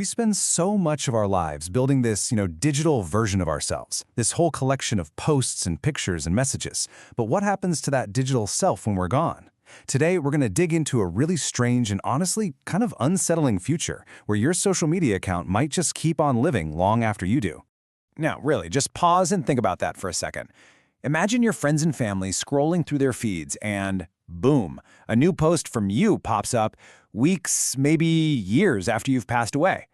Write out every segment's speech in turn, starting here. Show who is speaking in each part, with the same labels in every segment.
Speaker 1: We spend so much of our lives building this, digital version of ourselves, this whole collection of posts and pictures and messages. But what happens to that digital self when we're gone? Today, we're going to dig into a really strange and honestly kind of unsettling future where your social media account might just keep on living long after you do.
Speaker 2: Now, really, just pause and think about that for a second. Imagine your friends and family scrolling through their feeds and, boom, a new post from you pops up weeks, maybe years after you've passed away.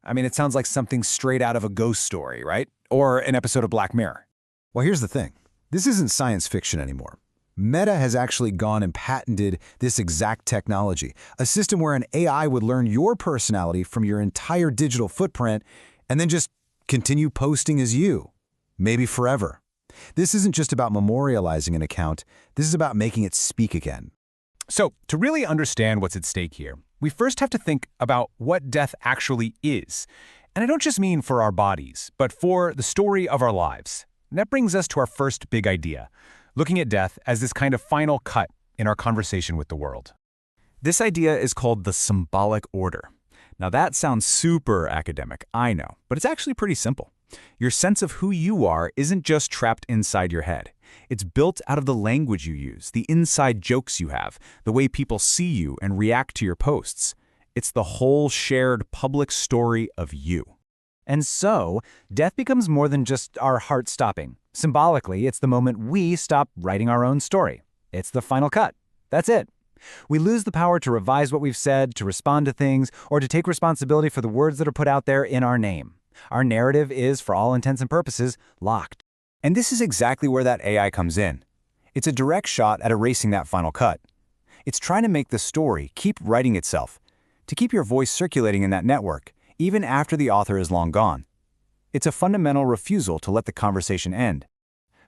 Speaker 2: I mean, it sounds like something straight out of a ghost story, right? Or an episode of Black Mirror.
Speaker 3: Well, here's the thing. This isn't science fiction anymore. Meta has actually gone and patented this exact technology, a system where an AI would learn your personality from your entire digital footprint and then just continue posting as you, maybe forever. This isn't just about memorializing an account, this is about making it speak again.
Speaker 2: So, to really understand what's at stake here, we first have to think about what death actually is. And I don't just mean for our bodies, but for the story of our lives. And that brings us to our first big idea, looking at death as this kind of final cut in our conversation with the world. This idea is called the symbolic order. Now that sounds super academic, I know, but it's actually pretty simple. Your sense of who you are isn't just trapped inside your head. It's built out of the language you use, the inside jokes you have, the way people see you and react to your posts. It's the whole shared public story of you. And so, death becomes more than just our heart stopping. Symbolically, it's the moment we stop writing our own story. It's the final cut. That's it. We lose the power to revise what we've said, to respond to things, or to take responsibility for the words that are put out there in our name. Our narrative is, for all intents and purposes, locked. And this is exactly where that AI comes in. It's a direct shot at erasing that final cut. It's trying to make the story keep writing itself, to keep your voice circulating in that network, even after the author is long gone. It's a fundamental refusal to let the conversation end.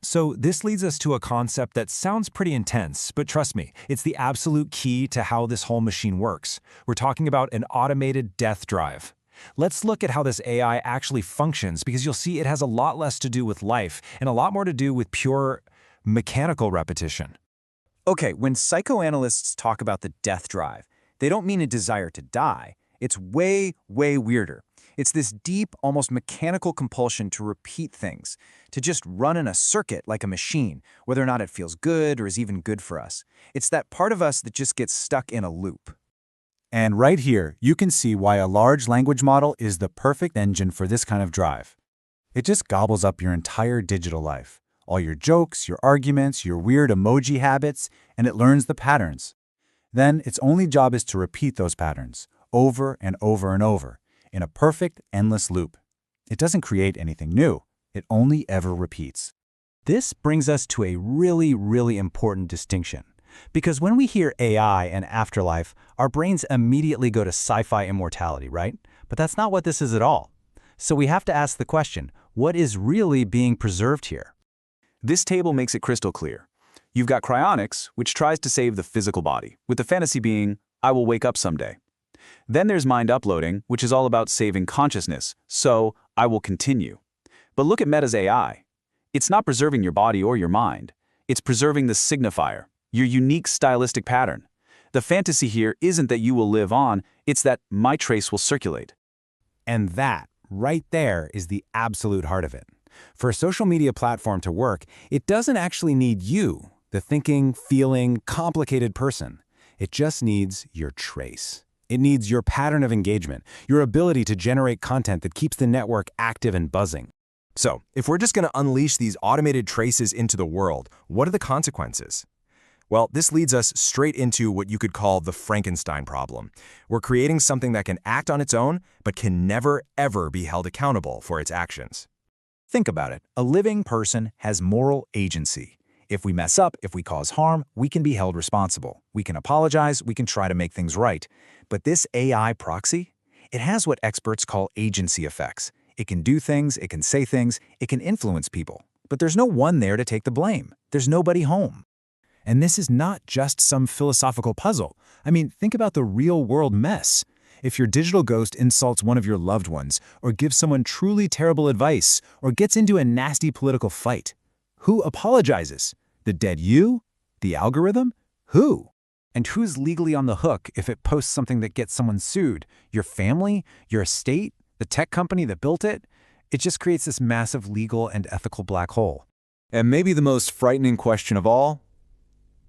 Speaker 1: So this leads us to a concept that sounds pretty intense, but trust me, it's the absolute key to how this whole machine works. We're talking about an automated death drive. Let's look at how this AI actually functions, because you'll see it has a lot less to do with life and a lot more to do with pure mechanical repetition.
Speaker 2: Okay, when psychoanalysts talk about the death drive, they don't mean a desire to die. It's way, way weirder. It's this deep, almost mechanical compulsion to repeat things, to just run in a circuit like a machine, whether or not it feels good or is even good for us. It's that part of us that just gets stuck in a loop.
Speaker 3: And right here, you can see why a large language model is the perfect engine for this kind of drive. It just gobbles up your entire digital life, all your jokes, your arguments, your weird emoji habits, and it learns the patterns. Then its only job is to repeat those patterns, over and over and over, in a perfect, endless loop. It doesn't create anything new. It only ever repeats.
Speaker 2: This brings us to a really, really important distinction. Because when we hear AI and afterlife, our brains immediately go to sci-fi immortality, right? But that's not what this is at all. So we have to ask the question, what is really being preserved here? This table makes it crystal clear. You've got cryonics, which tries to save the physical body, with the fantasy being, I will wake up someday. Then there's mind uploading, which is all about saving consciousness, so I will continue. But look at Meta's AI. It's not preserving your body or your mind. It's preserving the signifier, your unique stylistic pattern. The fantasy here isn't that you will live on, it's that my trace will circulate.
Speaker 3: And that, right there, is the absolute heart of it. For a social media platform to work, it doesn't actually need you, the thinking, feeling, complicated person. It just needs your trace. It needs your pattern of engagement, your ability to generate content that keeps the network active and buzzing.
Speaker 1: So, if we're just going to unleash these automated traces into the world, what are the consequences? Well, this leads us straight into what you could call the Frankenstein problem. We're creating something that can act on its own, but can never, ever be held accountable for its actions.
Speaker 2: Think about it. A living person has moral agency. If we mess up, if we cause harm, we can be held responsible. We can apologize, we can try to make things right. But this AI proxy, it has what experts call agency effects. It can do things, it can say things, it can influence people. But there's no one there to take the blame. There's nobody home.
Speaker 1: And this is not just some philosophical puzzle. I mean, think about the real-world mess. If your digital ghost insults one of your loved ones, or gives someone truly terrible advice, or gets into a nasty political fight, who apologizes? The dead you? The algorithm? Who?
Speaker 3: And who's legally on the hook if it posts something that gets someone sued? Your family? Your estate? The tech company that built it? It just creates this massive legal and ethical black hole.
Speaker 1: And maybe the most frightening question of all,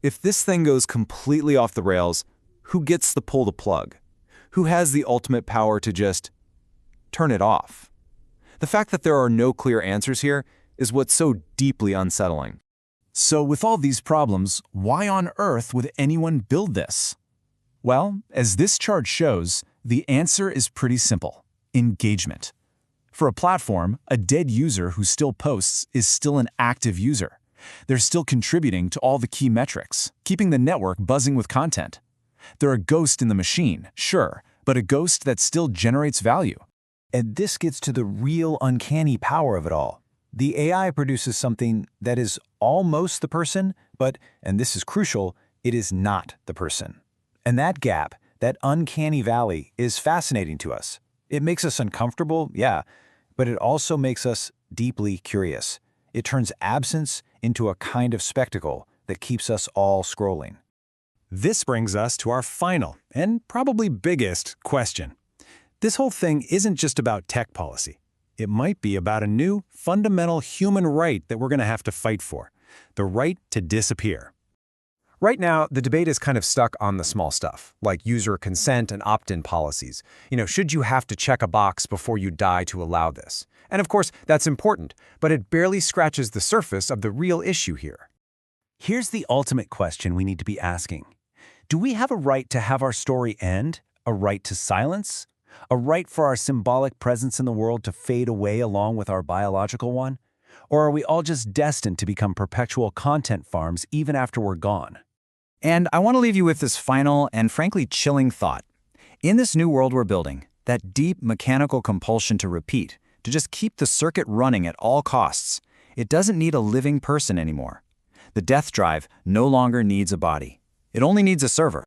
Speaker 1: if this thing goes completely off the rails, who gets to pull the plug? Who has the ultimate power to just turn it off? The fact that there are no clear answers here is what's so deeply unsettling.
Speaker 3: So with all these problems, why on earth would anyone build this? Well, as this chart shows, the answer is pretty simple: engagement. For a platform, a dead user who still posts is still an active user. They're still contributing to all the key metrics, keeping the network buzzing with content. They're a ghost in the machine, sure, but a ghost that still generates value. And this gets to the real uncanny power of it all. The AI produces something that is almost the person, but, and this is crucial, it is not the person. And that gap, that uncanny valley, is fascinating to us. It makes us uncomfortable, yeah, but it also makes us deeply curious. It turns absence into a kind of spectacle that keeps us all scrolling. This brings us to our final, and probably biggest, question. This whole thing isn't just about tech policy. It might be about a new, fundamental human right that we're going to have to fight for: the right to disappear.
Speaker 2: Right now, the debate is kind of stuck on the small stuff, like user consent and opt-in policies. Should you have to check a box before you die to allow this? And of course, that's important, but it barely scratches the surface of the real issue here.
Speaker 3: Here's the ultimate question we need to be asking. Do we have a right to have our story end? A right to silence? A right for our symbolic presence in the world to fade away along with our biological one? Or are we all just destined to become perpetual content farms even after we're gone?
Speaker 4: And I want to leave you with this final and frankly chilling thought. In this new world we're building, that deep mechanical compulsion to repeat, to just keep the circuit running at all costs, it doesn't need a living person anymore. The death drive no longer needs a body. It only needs a server.